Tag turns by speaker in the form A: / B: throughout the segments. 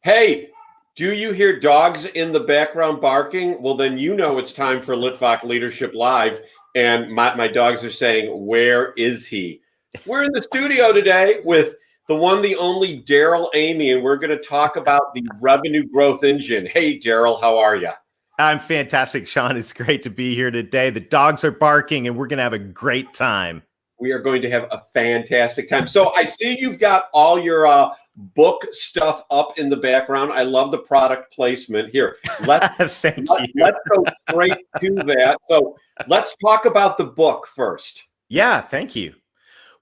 A: Hey, do you hear dogs in the background barking? Well, then you know it's time for Litvak Leadership Live. And my dogs are saying, where is he? We're in the studio today with the one, the only Darrell Amy, and we're going to talk about the revenue growth engine. Hey, Darrell, how are you?
B: I'm fantastic, Sean. It's great to be here today. The dogs are barking, and we're going to have a great time.
A: We are going to have a fantastic time. So I see you've got all your book stuff up in the background. I love the product placement here. Let's go straight to that. So let's talk about the book first.
B: Yeah, thank you.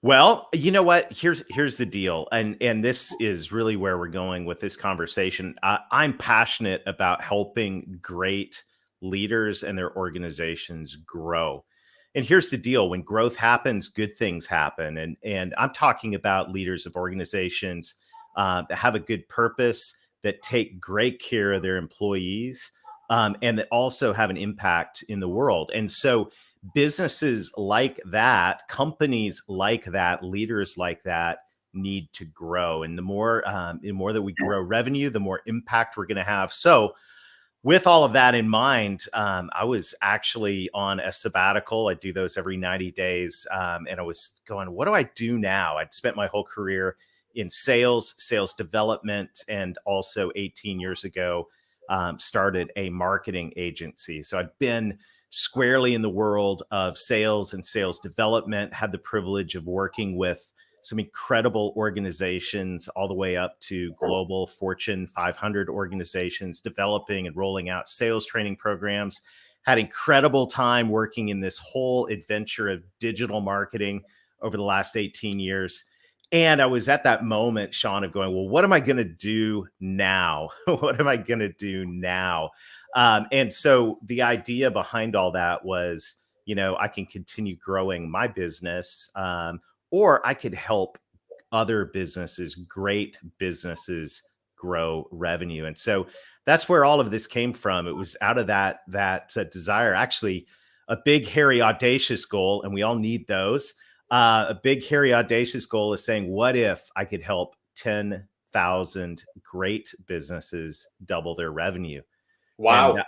B: Well, you know what? Here's the deal, and this is really where we're going with this conversation. I'm passionate about helping great leaders and their organizations grow. And here's the deal: when growth happens, good things happen. And I'm talking about leaders of organizations that have a good purpose, that take great care of their employees, and that also have an impact in the world. And so businesses like that, companies like that, leaders like that need to grow. And the more that we grow revenue, the more impact we're going to have. So with all of that in mind, I was actually on a sabbatical. I do those every 90 days. And I was going, what do I do now? I'd spent my whole career in sales development, and also 18 years ago, started a marketing agency. So I'd been squarely in the world of sales and sales development, had the privilege of working with some incredible organizations all the way up to global Fortune 500 organizations, developing and rolling out sales training programs. Had incredible time working in this whole adventure of digital marketing over the last 18 years. And I was at that moment, Sean, of going, well, what am I going to do now? What am I going to do now? And so the idea behind all that was, I can continue growing my business, or I could help other businesses, great businesses, grow revenue. And so that's where all of this came from. It was out of that desire, actually, a big, hairy, audacious goal, and we all need those. A big, hairy, audacious goal is saying, what if I could help 10,000 great businesses double their revenue?
A: Wow.
B: And,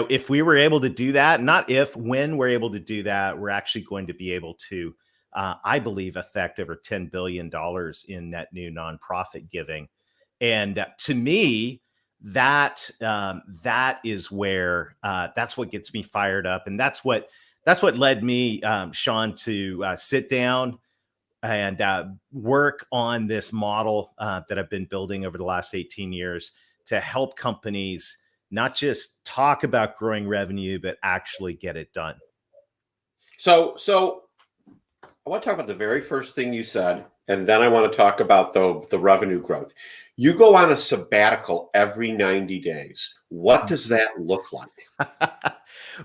B: if we were able to do that, not if, when we're able to do that, we're actually going to be able to, I believe, affect over $10 billion in net new nonprofit giving. And to me, that is where, that's what gets me fired up. And that's what led me, Sean, to sit down and work on this model that I've been building over the last 18 years to help companies not just talk about growing revenue, but actually get it done.
A: So I want to talk about the very first thing you said, and then I want to talk about the revenue growth. You go on a sabbatical every 90 days. What does that look like?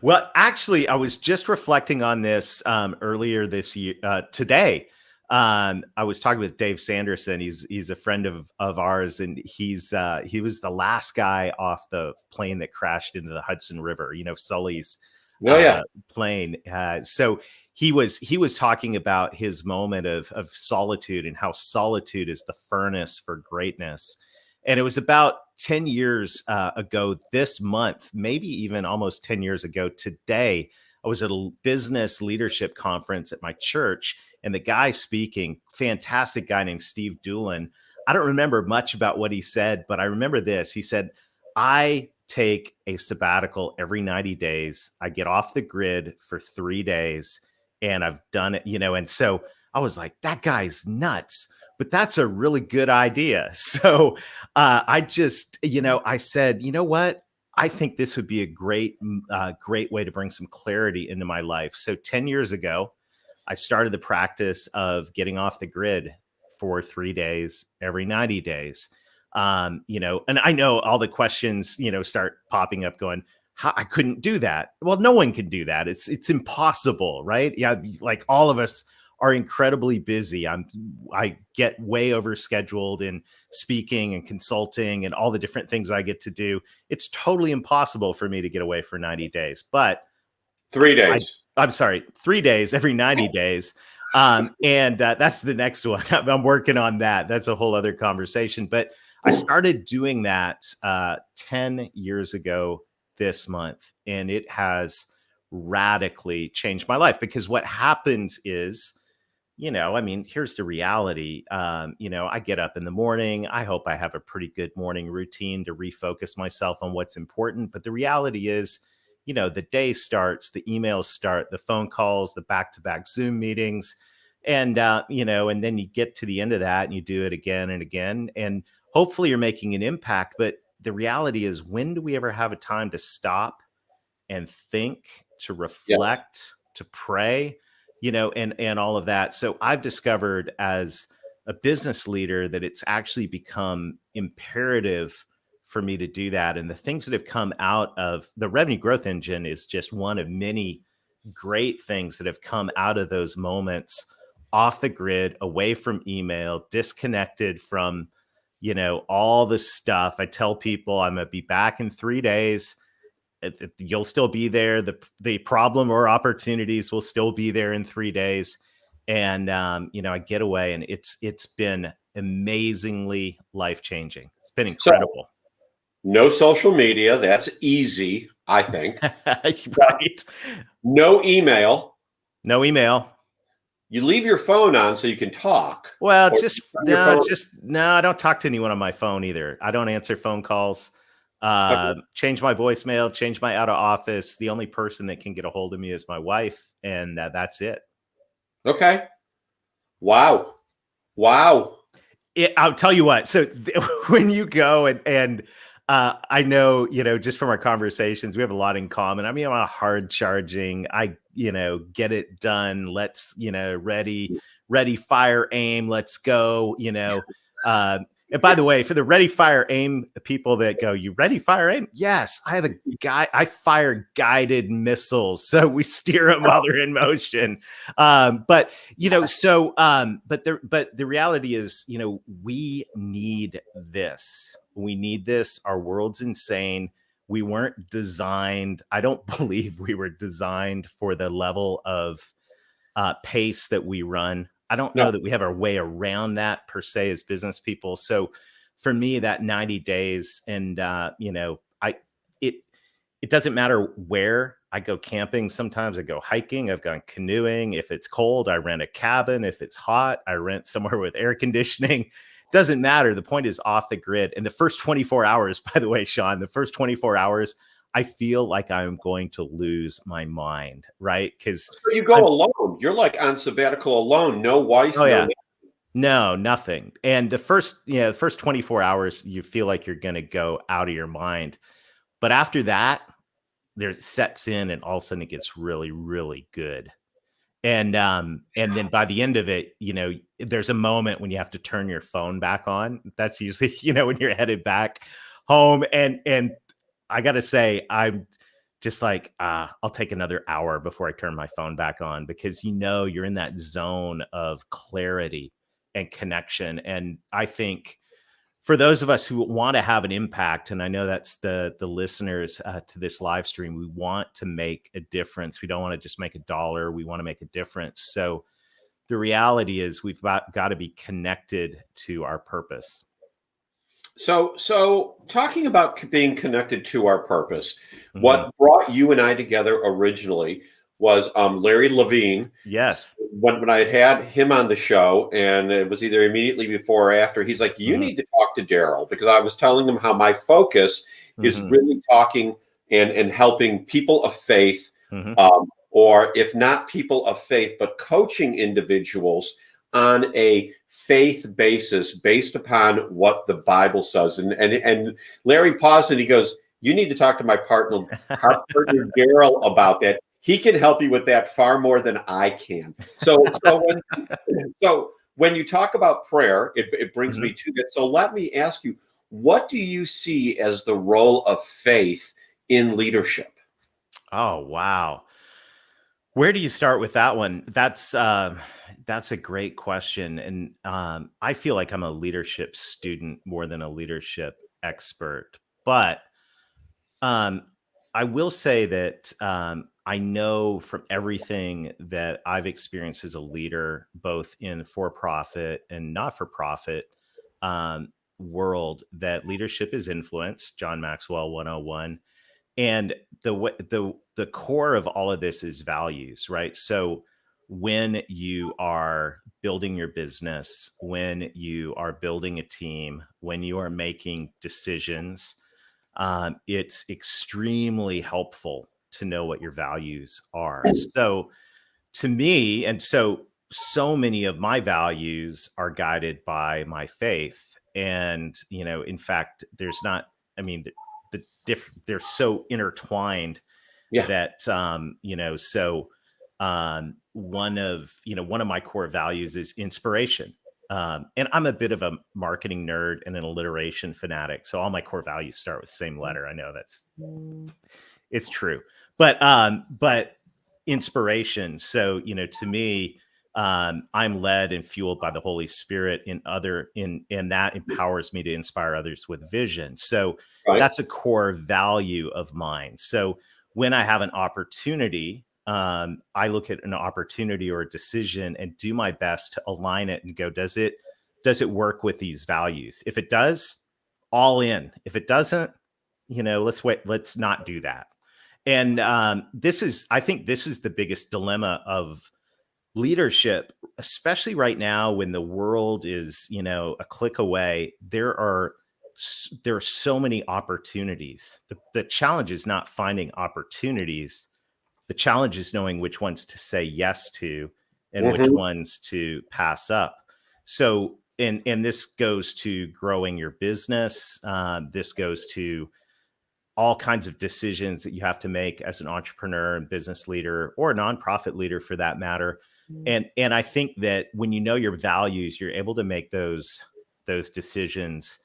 B: Well, actually, I was just reflecting on this earlier this year, today. I was talking with Dave Sanderson. He's a friend of ours, and he was the last guy off the plane that crashed into the Hudson River, Sully's plane. So he was talking about his moment of solitude, and how solitude is the furnace for greatness. And it was about 10 years ago this month, maybe even almost 10 years ago today, I was at a business leadership conference at my church, and the guy speaking, fantastic guy named Steve Doolin. I don't remember much about what he said, but I remember this. He said, I take a sabbatical every 90 days. I get off the grid for 3 days, and I've done it, and so I was like, that guy's nuts, but that's a really good idea. So I just, I said, you know what? I think this would be a great way to bring some clarity into my life. So 10 years ago, I started the practice of getting off the grid for 3 days every 90 days. And I know all the questions, start popping up going, how I couldn't do that. Well, no one can do that. It's impossible, right? Yeah. Like, all of us are incredibly busy. I get way overscheduled in speaking and consulting and all the different things I get to do. It's totally impossible for me to get away for 90 days, but
A: 3 days.
B: I'm sorry, 3 days every 90 days. And that's the next one. I'm working on that. That's a whole other conversation. But I started doing that 10 years ago this month, and it has radically changed my life, because what happens is, I mean, here's the reality. I get up in the morning. I hope I have a pretty good morning routine to refocus myself on what's important. But the reality is, the day starts, the emails start, the phone calls, the back-to-back Zoom meetings. And, and then you get to the end of that and you do it again and again. And hopefully you're making an impact. But the reality is, when do we ever have a time to stop and think, to reflect, to pray, and all of that? So I've discovered as a business leader that it's actually become imperative for me to do that. And the things that have come out of the revenue growth engine is just one of many great things that have come out of those moments, off the grid, away from email, disconnected from, all the stuff. I tell people I'm going to be back in 3 days. You'll still be there. The problem or opportunities will still be there in 3 days. And, I get away, and it's been amazingly life-changing. It's been incredible.
A: So, no social media. That's easy, I think.
B: Right.
A: No email.
B: No email.
A: You leave your phone on so you can talk.
B: Well, I don't talk to anyone on my phone either. I don't answer phone calls. Change my voicemail, change my out of office. The only person that can get a hold of me is my wife, and that's it.
A: Okay. Wow.
B: I'll tell you what. So when you go and I know, just from our conversations, we have a lot in common. I mean, I'm a hard charging, get it done. Let's, ready, fire, aim. Let's go, and by the way, for the ready, fire, aim people that go, you ready, fire, aim? Yes, I have I fire guided missiles. So we steer them while they're in motion. But the reality is, we need this. We need this. Our world's insane. We weren't designed. I don't believe we were designed for the level of pace that we run. I don't know that we have our way around that per se as business people. So for me, that 90 days and, it doesn't matter where I go camping. Sometimes I go hiking. I've gone canoeing. If it's cold, I rent a cabin. If it's hot, I rent somewhere with air conditioning. Doesn't matter. The point is off the grid. And the first 24 hours, by the way, Sean, the first 24 hours, I feel like I'm going to lose my mind, right? Because
A: so you go alone. You're like on sabbatical alone. No wife.
B: Oh, yeah. No, nothing. And the first 24 hours, you feel like you're going to go out of your mind. But after that, there sets in, and all of a sudden it gets really, really good. And then by the end of it, there's a moment when you have to turn your phone back on. That's usually, when you're headed back home. And I got to say, I'm just like, I'll take another hour before I turn my phone back on, because, you're in that zone of clarity and connection. And I think for those of us who want to have an impact, and I know that's the listeners to this live stream, we want to make a difference. We don't want to just make $1. We want to make a difference. So the reality is we've got to be connected to our purpose.
A: So talking about being connected to our purpose, what brought you and I together originally was Larry Levine.
B: Yes.
A: When I had him on the show, and it was either immediately before or after, he's like, you need to talk to Darrell, because I was telling him how my focus is really talking and helping people of faith, or if not people of faith, but coaching individuals on a faith basis based upon what the Bible says. And Larry paused and he goes, you need to talk to my partner Darrell about that. He can help you with that far more than I can. So when you talk about prayer, it brings me to that. So let me ask you, what do you see as the role of faith in leadership?
B: Oh, wow. Where do you start with that one? That's a great question. And I feel like I'm a leadership student more than a leadership expert. But I will say that I know from everything that I've experienced as a leader, both in for-profit and not-for-profit, world that leadership is influence, John Maxwell 101. And the core of all of this is values, right? So when you are building your business, when you are building a team, when you are making decisions, it's extremely helpful to know what your values are. So to me, and so many of my values are guided by my faith. And, in fact, there's not, I mean, they're so intertwined
A: Yeah.
B: that, one of my core values is inspiration. And I'm a bit of a marketing nerd and an alliteration fanatic. So all my core values start with the same letter. I know it's true, but inspiration. So, to me, I'm led and fueled by the Holy Spirit and that empowers me to inspire others with vision. So
A: Right.
B: that's a core value of mine. So when I have an opportunity, I look at an opportunity or a decision and do my best to align it and go, does it work with these values? If it does, all in. If it doesn't, let's not do that. And I think this is the biggest dilemma of leadership, especially right now when the world is, a click away. There are so many opportunities. The challenge is not finding opportunities. The challenge is knowing which ones to say yes to and which ones to pass up. So, and this goes to growing your business. This goes to all kinds of decisions that you have to make as an entrepreneur and business leader, or a nonprofit leader for that matter. And I think that when you know your values, you're able to make those decisions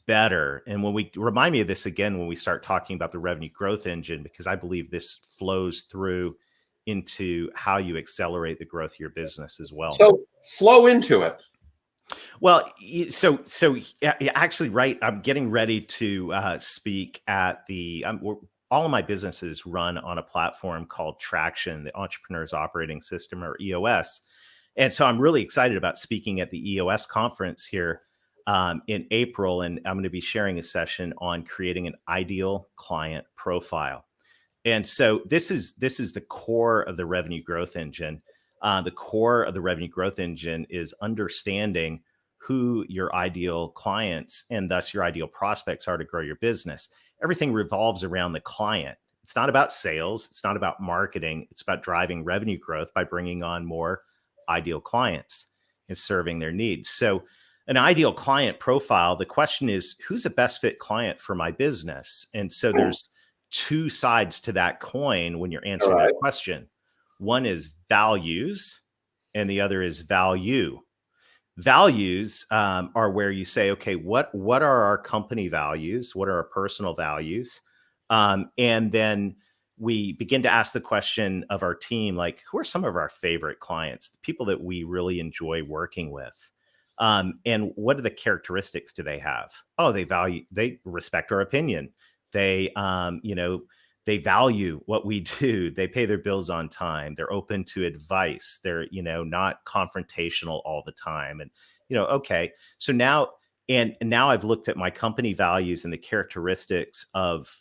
B: better. And when we remind me of this again, when we start talking about the revenue growth engine, because I believe this flows through into how you accelerate the growth of your business as well.
A: So flow into it.
B: Well, so actually, right. I'm getting ready to speak at all of my businesses run on a platform called Traction, the Entrepreneur's Operating System, or EOS. And so I'm really excited about speaking at the EOS conference here in April. And I'm going to be sharing a session on creating an ideal client profile. And so this is the core of the revenue growth engine. The core of the revenue growth engine is understanding who your ideal clients and thus your ideal prospects are to grow your business. Everything revolves around the client. It's not about sales. It's not about marketing. It's about driving revenue growth by bringing on more ideal clients and serving their needs. So an ideal client profile, the question is, who's a best fit client for my business? And so there's two sides to that coin when you're answering that question. One is values and the other is value. Values are where you say, okay, what are our company values? What are our personal values? And then we begin to ask the question of our team, like, who are some of our favorite clients, the people that we really enjoy working with? And what are the characteristics do they have? Oh, they respect our opinion. They, they value what we do. They pay their bills on time. They're open to advice. They're, not confrontational all the time. And, okay. So now I've looked at my company values and the characteristics of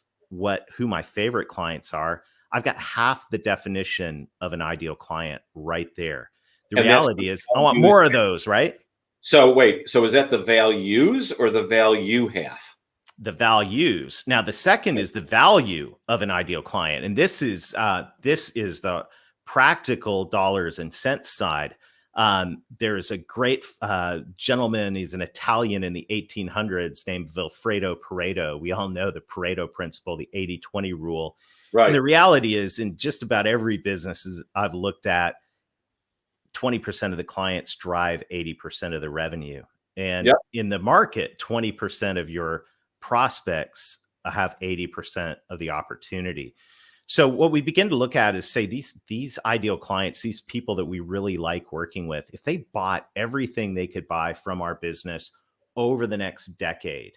B: who my favorite clients are. I've got half the definition of an ideal client right there. The reality is I want more of those, right?
A: So wait, so is that the values or the value half?
B: The values. Now, the second is the value of an ideal client. And this is the practical dollars and cents side. There's a great gentleman. He's an Italian in the 1800s named Vilfredo Pareto. We all know the Pareto principle, the 80-20 rule. Right. And the reality is, in just about every business I've looked at, 20% of the clients drive 80% of the revenue. And in the market, 20% of your prospects have 80% of the opportunity. So what we begin to look at is, say, these ideal clients, these people that we really like working with, if they bought everything they could buy from our business over the next decade,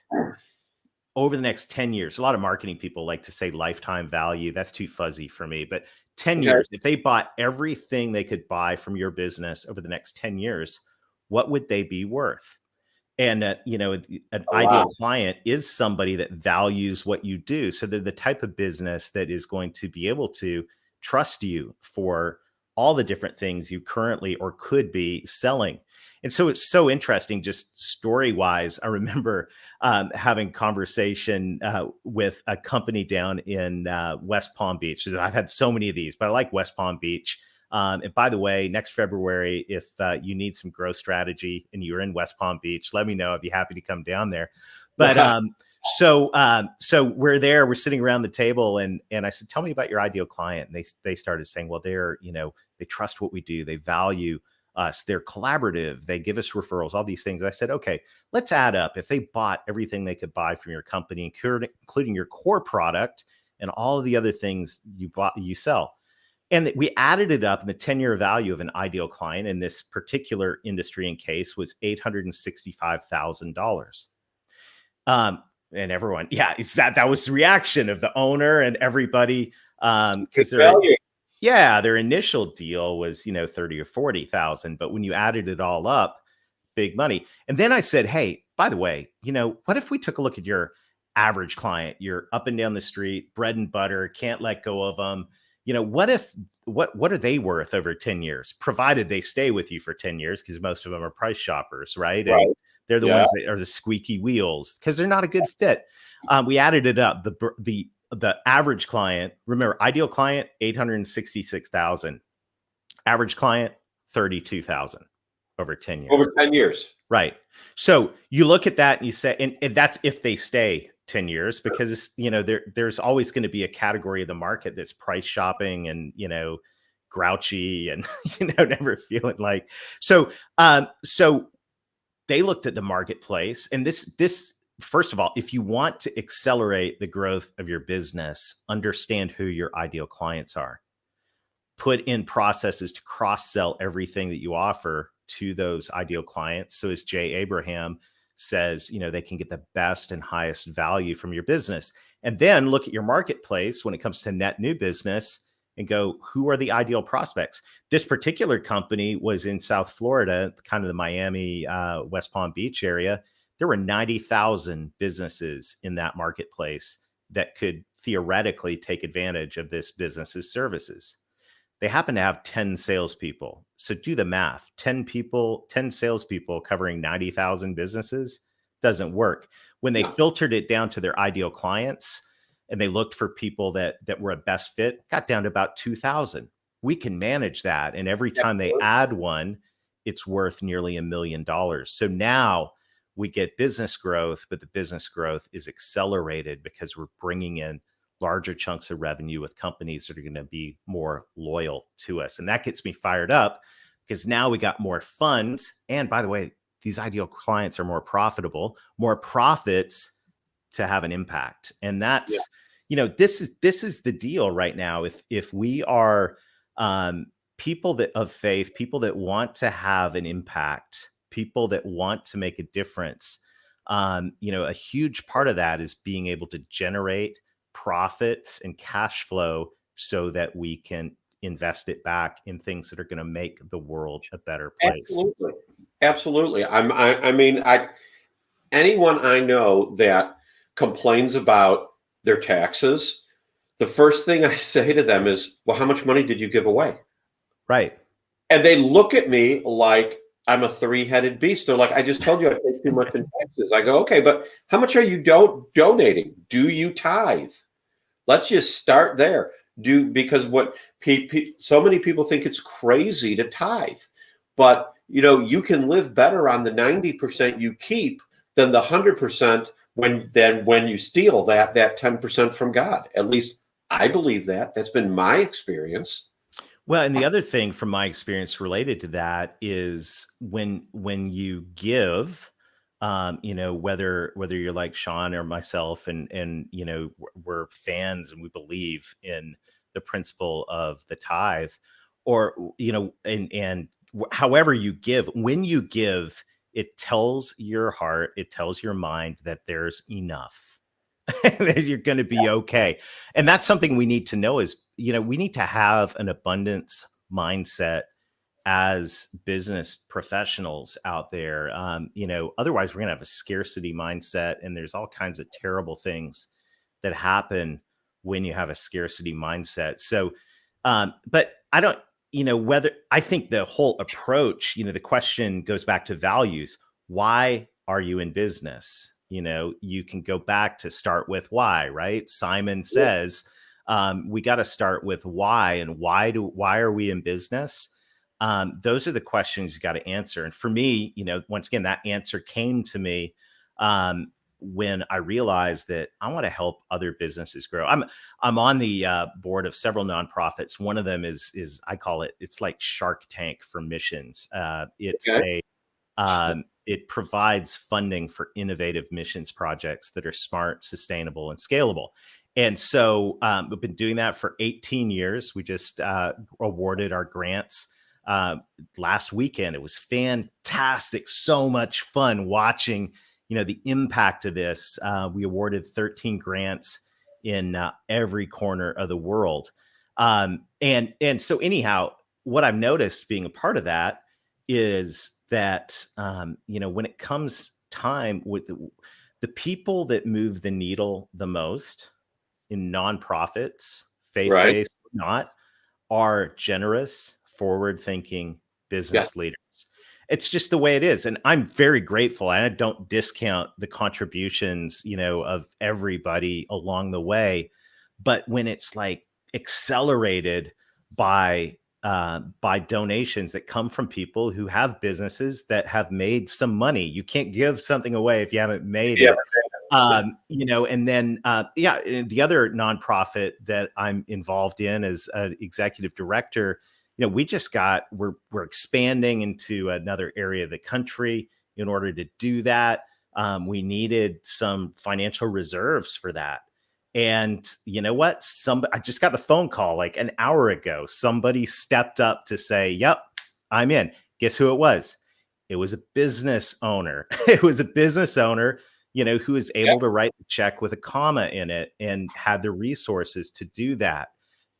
B: over the next 10 years, a lot of marketing people like to say lifetime value. That's too fuzzy for me, but 10 years, if they bought everything they could buy from your business over the next 10 years, what would they be worth? And an
A: Oh,
B: ideal
A: wow.
B: client is somebody that values what you do. So they're the type of business that is going to be able to trust you for all the different things you currently or could be selling. And so it's so interesting, just story wise. I remember having conversation with a company down in West Palm Beach. I've had so many of these, but I like West Palm Beach. And by the way, next February, if you need some growth strategy and you're in West Palm Beach, let me know. I'd be happy to come down there. But so we're there, we're sitting around the table, and I said, "Tell me about your ideal client." And they started saying, "Well, they trust what we do, they value us, they're collaborative, they give us referrals, all these things." I said, "Okay, let's add up. If they bought everything they could buy from your company, including your core product and all of the other things you sell." And we added it up, and the 10-year value of an ideal client in this particular industry and case was $865,000. And everyone, yeah, that was the reaction of the owner and everybody, because their initial deal was 30 or 40,000, but when you added it all up, big money. And then I said, "Hey, by the way, what if we took a look at your average client? You're up and down the street, bread and butter, can't let go of them. What are they worth over 10 years, provided they stay with you for 10 years, because most of them are price shoppers, right?
A: Right.
B: And they're the ones that are the squeaky wheels because they're not a good fit." We added it up. The average client, remember, ideal client, 866,000. Average client, 32,000 over 10 years.
A: Over 10 years.
B: Right. So you look at that and you say, and that's if they stay 10 years, because there's always going to be a category of the market that's price shopping and grouchy and never feeling like so. So they looked at the marketplace, and this first of all, if you want to accelerate the growth of your business, understand who your ideal clients are. Put in processes to cross-sell everything that you offer to those ideal clients. So as Jay Abraham says, they can get the best and highest value from your business. And then look at your marketplace when it comes to net new business and go, who are the ideal prospects? This particular company was in South Florida, kind of the Miami, West Palm Beach area. There were 90,000 businesses in that marketplace that could theoretically take advantage of this business's services. They happen to have 10 salespeople. So do the math. 10 salespeople covering 90,000 businesses doesn't work. When they filtered it down to their ideal clients and they looked for people that were a best fit, got down to about 2,000. We can manage that. And every time they add one, it's worth nearly $1 million. So now we get business growth, but the business growth is accelerated because we're bringing in larger chunks of revenue with companies that are going to be more loyal to us. And that gets me fired up because now we got more funds. And by the way, these ideal clients are more profitable, more profits to have an impact. And that's, this is the deal right now. If we are people of faith, people that want to have an impact, people that want to make a difference, a huge part of that is being able to generate profits and cash flow so that we can invest it back in things that are going to make the world a better place.
A: Absolutely. Anyone I know that complains about their taxes, the first thing I say to them is, "Well, how much money did you give away?"
B: Right.
A: And they look at me like I'm a three-headed beast. They're like, "I just told you I paid too much in taxes." I go, "Okay, but how much are you donating? Do you tithe?" Let's just start there. Because what so many people think it's crazy to tithe, but you can live better on the 90% you keep than the 100% when you steal that 10% from God. At least I believe that. That's been my experience.
B: Well, and the other thing from my experience related to that is when you give, whether you're like Sean or myself, and we're fans and we believe in the principle of the tithe, or and however you give, when you give, it tells your heart, it tells your mind that there's enough, that you're going to be okay. And that's something we need to know is, we need to have an abundance mindset as business professionals out there. Otherwise we're going to have a scarcity mindset, and there's all kinds of terrible things that happen when you have a scarcity mindset. So, but I don't, whether I think the whole approach, the question goes back to values. Why are you in business? You can go back to start with why, right? Simon says, we got to start with why, and why are we in business? Those are the questions you got to answer. And for me, once again, that answer came to me when I realized that I want to help other businesses grow. I'm on the board of several nonprofits. One of them is I call it's like Shark Tank for missions. It provides funding for innovative missions projects that are smart, sustainable, and scalable. And so we've been doing that for 18 years. We just awarded our grants last weekend. It was fantastic. So much fun watching, the impact of this. We awarded 13 grants in every corner of the world. And so anyhow, what I've noticed being a part of that is that, when it comes time with the people that move the needle the most in nonprofits, faith-based or not, are generous, forward-thinking business leaders. It's just the way it is. And I'm very grateful. And I don't discount the contributions, of everybody along the way. But when it's like accelerated by donations that come from people who have businesses that have made some money, you can't give something away if you haven't made it. And then, the other nonprofit that I'm involved in as an executive director, we're expanding into another area of the country. In order to do that, we needed some financial reserves for that. And you know what? I just got the phone call like an hour ago. Somebody stepped up to say, yep, I'm in. Guess who it was? It was a business owner. It was a business owner, who was able to write the check with a comma in it and had the resources to do that.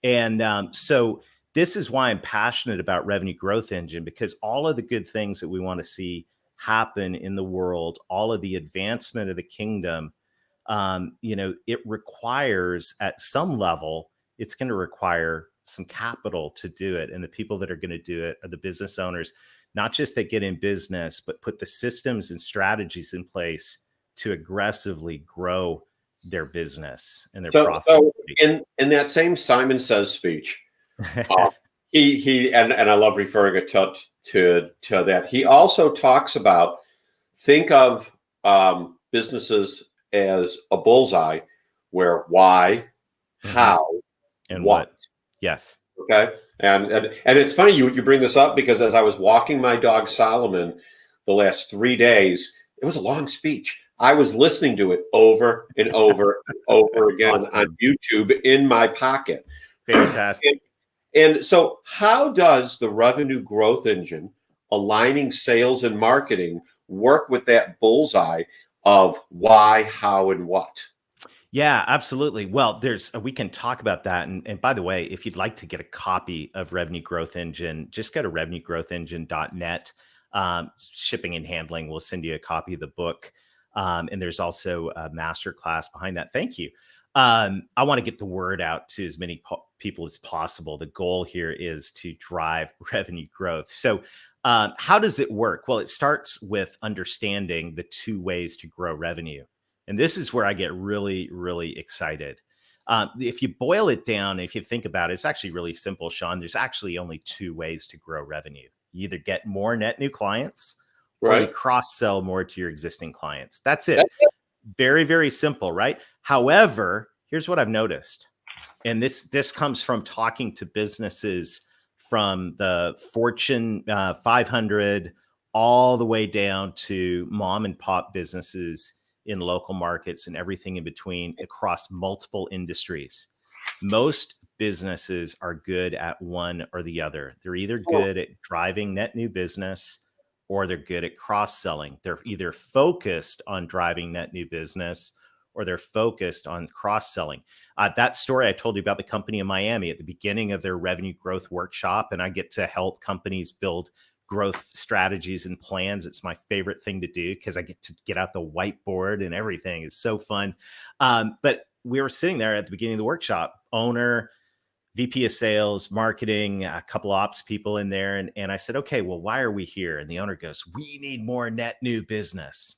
B: And so this is why I'm passionate about Revenue Growth Engine, because all of the good things that we want to see happen in the world, all of the advancement of the kingdom, it requires at some level, it's going to require some capital to do it. And the people that are going to do it are the business owners, not just that get in business, but put the systems and strategies in place to aggressively grow their business and their profit.
A: So in that same Simon Says speech, he and I love referring it to that. He also talks about, think of businesses as a bullseye, where why, how,
B: and what. Yes.
A: Okay. And it's funny you bring this up, because as I was walking my dog Solomon the last 3 days, it was a long speech. I was listening to it over and over and over again on YouTube in my pocket.
B: Fantastic.
A: And so how does the revenue growth engine, aligning sales and marketing, work with that bullseye of why, how, and what?
B: Yeah, absolutely. Well, we can talk about that. And by the way, if you'd like to get a copy of Revenue Growth Engine, just go to revenuegrowthengine.net. Shipping and handling will send you a copy of the book. And there's also a masterclass behind that. Thank you. I want to get the word out to as many people as possible. The goal here is to drive revenue growth. So how does it work? Well, it starts with understanding the 2 ways to grow revenue. And this is where I get really, really excited. If you boil it down, if you think about it, it's actually really simple, Sean. There's actually only 2 ways to grow revenue. You either get more net new clients, or you cross-sell more to your existing clients. That's it. Very, very simple, right? However, here's what I've noticed. And this comes from talking to businesses from the Fortune 500 all the way down to mom and pop businesses in local markets and everything in between across multiple industries. Most businesses are good at one or the other. They're either good at driving net new business, or they're good at cross-selling. They're either focused on driving net new business, or they're focused on cross-selling. That story I told you about the company in Miami at the beginning of their revenue growth workshop, and I get to help companies build growth strategies and plans. It's my favorite thing to do because I get to get out the whiteboard and everything is so fun. But we were sitting there at the beginning of the workshop, owner, VP of sales, marketing, a couple ops people in there. And I said, okay, well, why are we here? And the owner goes, we need more net new business.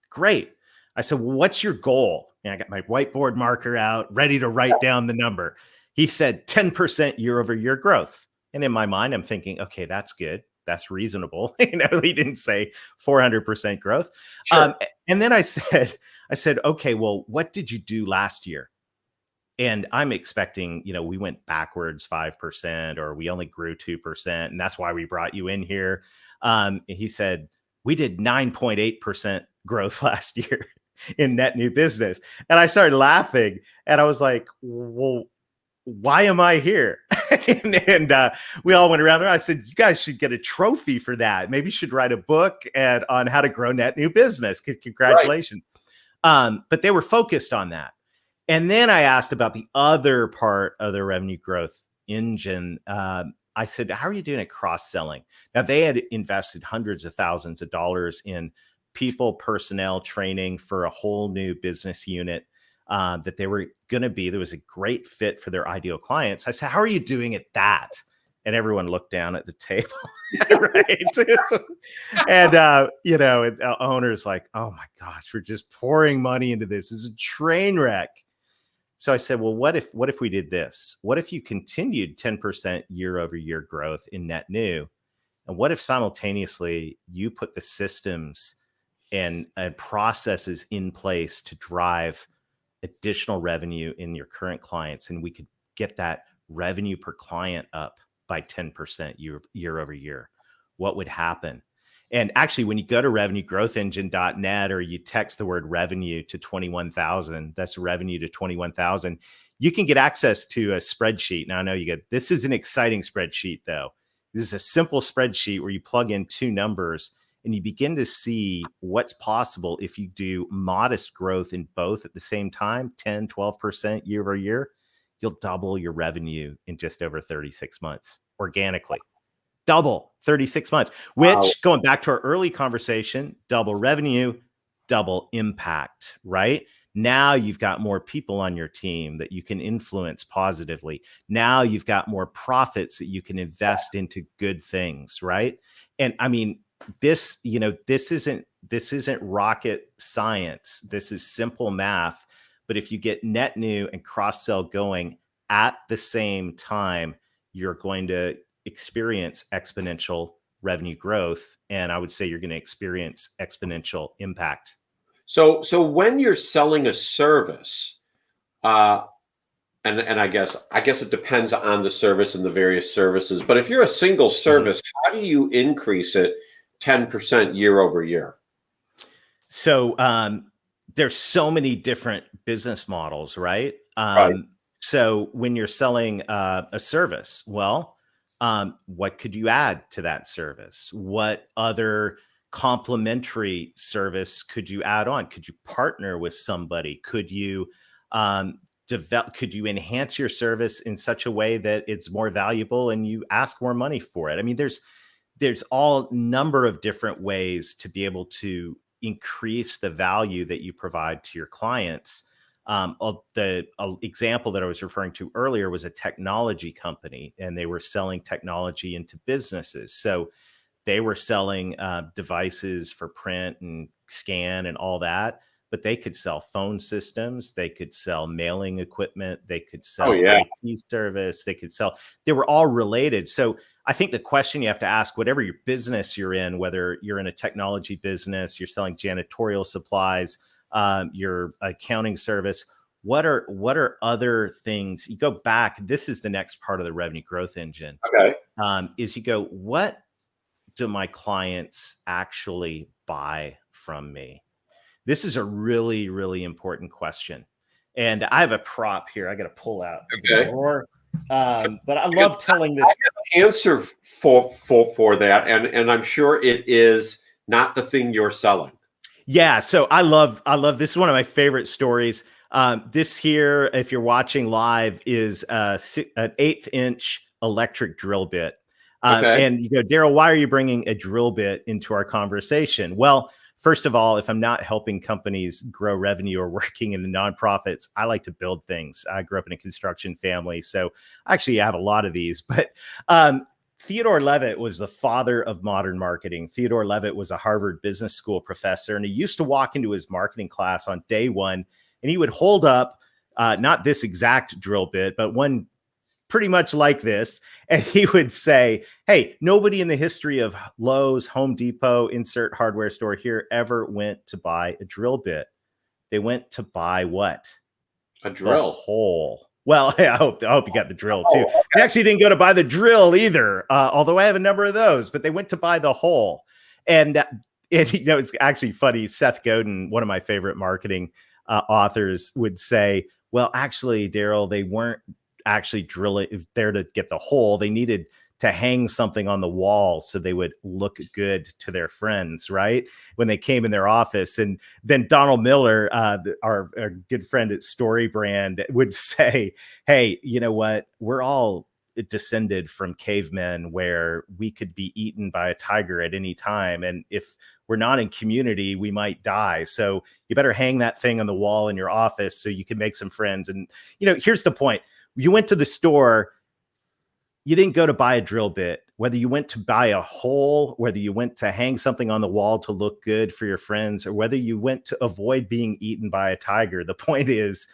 B: Great. I said, well, what's your goal? And I got my whiteboard marker out, ready to write down the number. He said 10% year over year growth. And in my mind, I'm thinking, okay, that's good. That's reasonable. He didn't say 400% growth.
A: Sure.
B: And then I said, okay, well, what did you do last year? And I'm expecting, we went backwards 5% or we only grew 2%. And that's why we brought you in here. He said, we did 9.8% growth last year in net new business. And I started laughing and I was like, well, why am I here? and we all went around there. I said, you guys should get a trophy for that. Maybe you should write a book on how to grow net new business. Congratulations. Right. But they were focused on that. And then I asked about the other part of the revenue growth engine. I said, how are you doing at cross-selling? Now, they had invested hundreds of thousands of dollars in people, personnel training for a whole new business unit that they were going to be. There was a great fit for their ideal clients. I said, how are you doing at that? And everyone looked down at the table. Right. And, the owner's like, oh my gosh, we're just pouring money into this. This is a train wreck. So I said, well, what if we did this? What if you continued 10% year over year growth in net new? And what if simultaneously you put the systems and processes in place to drive additional revenue in your current clients, and we could get that revenue per client up by 10% year over year? What would happen? And actually, when you go to revenuegrowthengine.net or you text the word revenue to 21,000, that's revenue to 21,000, you can get access to a spreadsheet. Now, I know you get, this is an exciting spreadsheet though. This is a simple spreadsheet where you plug in two numbers and you begin to see what's possible if you do modest growth in both at the same time, 10, 12% year over year. You'll double your revenue in just over 36 months organically. Double 36 months, which wow. Going back to our early conversation, double revenue, double impact, right? Now you've got more people on your team that you can influence positively. Now you've got more profits that you can invest into good things, right? And I mean, this isn't rocket science. This is simple math. But if you get net new and cross-sell going at the same time, you're going to experience exponential revenue growth. And I would say you're going to experience exponential impact.
A: So when you're selling a service, and I guess it depends on the service and the various services, but if you're a single service, how do you increase it 10% year over year?
B: So there's so many different business models, right?
A: Right.
B: So when you're selling a service, well, what could you add to that service? What other complementary service could you add on? Could you partner with somebody? Could you could you enhance your service in such a way that it's more valuable and you ask more money for it? I mean, there's all number of different ways to be able to increase the value that you provide to your clients. The example that I was referring to earlier was a technology company, and they were selling technology into businesses. So they were selling devices for print and scan and all that, but they could sell phone systems. They could sell mailing equipment. They could sell IT service. They were all related. So I think the question you have to ask, whatever your business you're in, whether you're in a technology business, you're selling janitorial supplies, your accounting service, what are other things? You go back, this is the next part of the revenue growth engine.
A: Okay.
B: Is you go, what do my clients actually buy from me? This is a really, really important question. And I have a prop here. I got to pull out.
A: Okay.
B: But I love telling this.
A: I have an answer for that. And I'm sure it is not the thing you're selling.
B: Yeah, so I love this is one of my favorite stories. This here, if you're watching live, is an 1/8 inch electric drill bit.
A: Okay.
B: And you go, Darrell, why are you bringing a drill bit into our conversation? Well, first of all, if I'm not helping companies grow revenue or working in the nonprofits, I like to build things. I grew up in a construction family, so actually I have a lot of these. But Theodore Levitt was the father of modern marketing. Theodore Levitt was a Harvard Business School professor, and he used to walk into his marketing class on day one, and he would hold up not this exact drill bit, but one pretty much like this. And he would say, hey, nobody in the history of Lowe's, Home Depot, insert hardware store here ever went to buy a drill bit. They went to buy what?
A: A
B: The
A: drill.
B: hole. Well, I hope you got the drill too.
A: Oh,
B: They actually didn't go to buy the drill either, although I have a number of those. But they went to buy the hole, and it's actually funny. Seth Godin, one of my favorite marketing authors, would say, "Well, actually, Darrell, they weren't actually drilling there to get the hole. They needed to hang something on the wall so they would look good to their friends, right? When they came in their office." And then Donald Miller, our good friend at Story Brand, would say, hey, you know what? We're all descended from cavemen where we could be eaten by a tiger at any time. And if we're not in community, we might die. So you better hang that thing on the wall in your office so you can make some friends. And, here's the point. You went to the store, you didn't go to buy a drill bit. Whether you went to buy a hole, whether you went to hang something on the wall to look good for your friends, or whether you went to avoid being eaten by a tiger, the point is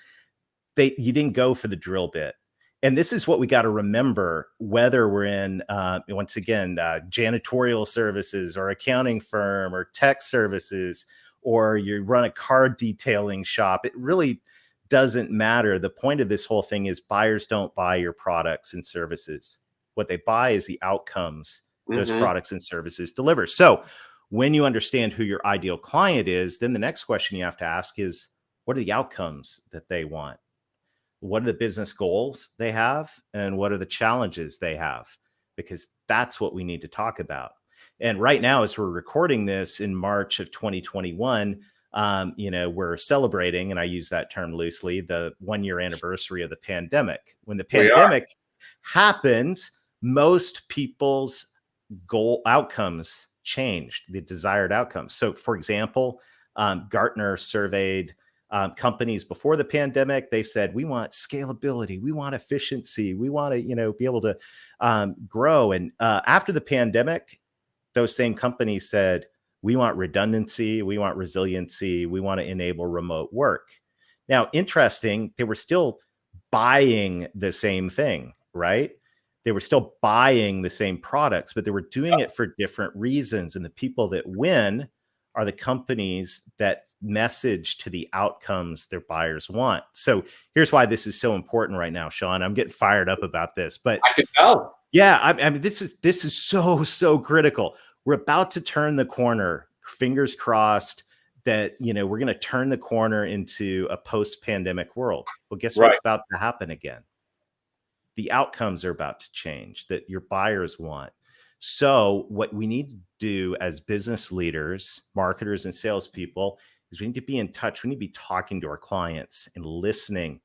B: you didn't go for the drill bit. And this is what we got to remember, whether we're in, once again, janitorial services or accounting firm or tech services, or you run a car detailing shop. It really doesn't matter. The point of this whole thing is buyers don't buy your products and services. What they buy is the outcomes those products and services deliver. So when you understand who your ideal client is, then the next question you have to ask is, what are the outcomes that they want? What are the business goals they have? And what are the challenges they have? Because that's what we need to talk about. And right now, as we're recording this in March of 2021, we're celebrating, and I use that term loosely, the 1-year anniversary of the pandemic. When the pandemic happened, most people's goal outcomes changed, the desired outcomes. So, for example, Gartner surveyed companies before the pandemic. They said, we want scalability, we want efficiency, we want to, be able to grow. And after the pandemic, those same companies said, we want redundancy, we want resiliency, we want to enable remote work. Now, interesting, they were still buying the same thing, right? They were still buying the same products, but they were doing it for different reasons. And the people that win are the companies that message to the outcomes their buyers want. So here's why this is so important right now, Sean. I'm getting fired up about this, but
A: I can tell.
B: Yeah, I mean, this is so critical. We're about to turn the corner. Fingers crossed that we're going to turn the corner into a post-pandemic world. Well, guess what's about to happen again? The outcomes are about to change that your buyers want. So what we need to do as business leaders, marketers, and salespeople is we need to be in touch. We need to be talking to our clients and listening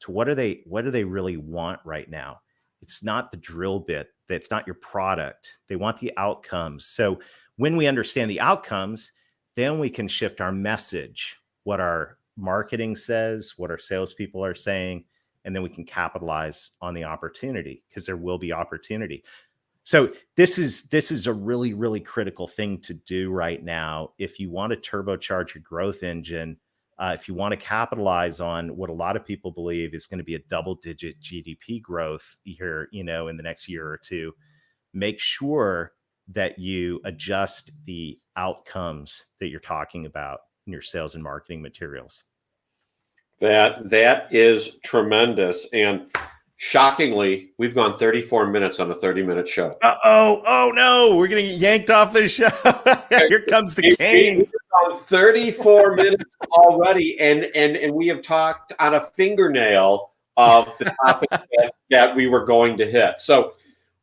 B: to what do they really want right now. It's not the drill bit. It's not your product. They want the outcomes. So when we understand the outcomes, then we can shift our message, what our marketing says, what our salespeople are saying, and then we can capitalize on the opportunity, because there will be opportunity. So this is a really, really critical thing to do right now. If you want to turbocharge your growth engine, if you want to capitalize on what a lot of people believe is going to be a double-digit GDP growth here, in the next year or two, make sure that you adjust the outcomes that you're talking about in your sales and marketing materials.
A: That is tremendous. And shockingly, we've gone 34 minutes on a 30-minute show.
B: Oh no, we're going to get yanked off the show. Here comes the cane.
A: We've gone 34 minutes already, and we have talked on a fingernail of the topic that we were going to hit. So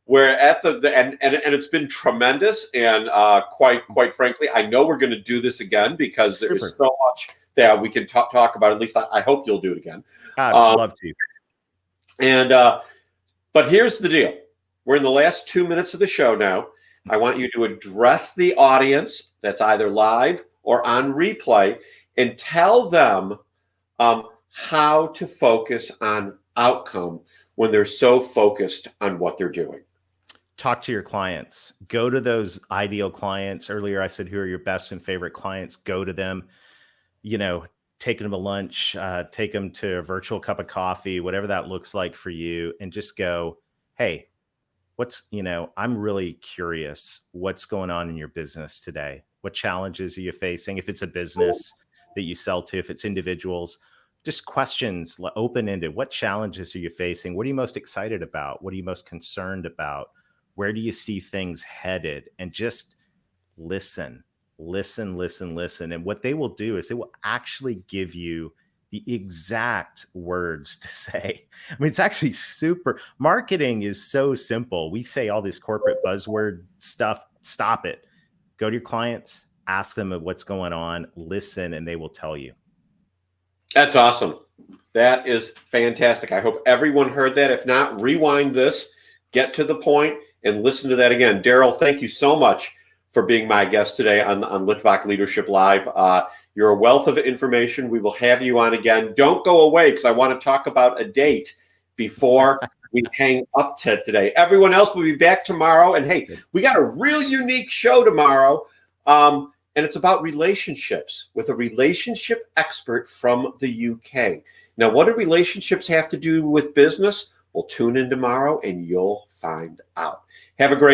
A: we're at and it's been tremendous. And quite frankly, I know we're going to do this again because there is so much that we can talk about. At least I hope you'll do it again.
B: I'd love to.
A: And but here's the deal. We're in the last 2 minutes of the show now. I want you to address the audience that's either live or on replay and tell them how to focus on outcome when they're so focused on what they're doing.
B: Talk to your clients. Go to those ideal clients. Earlier, I said, who are your best and favorite clients? Go to them, take them to lunch, take them to a virtual cup of coffee, whatever that looks like for you. And just go, hey, I'm really curious what's going on in your business today. What challenges are you facing? If it's a business that you sell to, if it's individuals, just questions, open-ended. What challenges are you facing? What are you most excited about? What are you most concerned about? Where do you see things headed? And just listen. And what they will do is they will actually give you the exact words to say. I mean, it's actually marketing is so simple. We say all this corporate buzzword stuff. Stop it. Go to your clients, ask them what's going on, listen, and they will tell you.
A: That's awesome. That is fantastic. I hope everyone heard that. If not, rewind this, get to the point, and listen to that again. Darrell, thank you so much for being my guest today on Litvak Leadership Live. You're a wealth of information. We will have you on again. Don't go away because I want to talk about a date before we hang up today. Everyone else will be back tomorrow. And hey, we got a real unique show tomorrow. And it's about relationships with a relationship expert from the UK. Now, what do relationships have to do with business? Well, tune in tomorrow and you'll find out. Have a great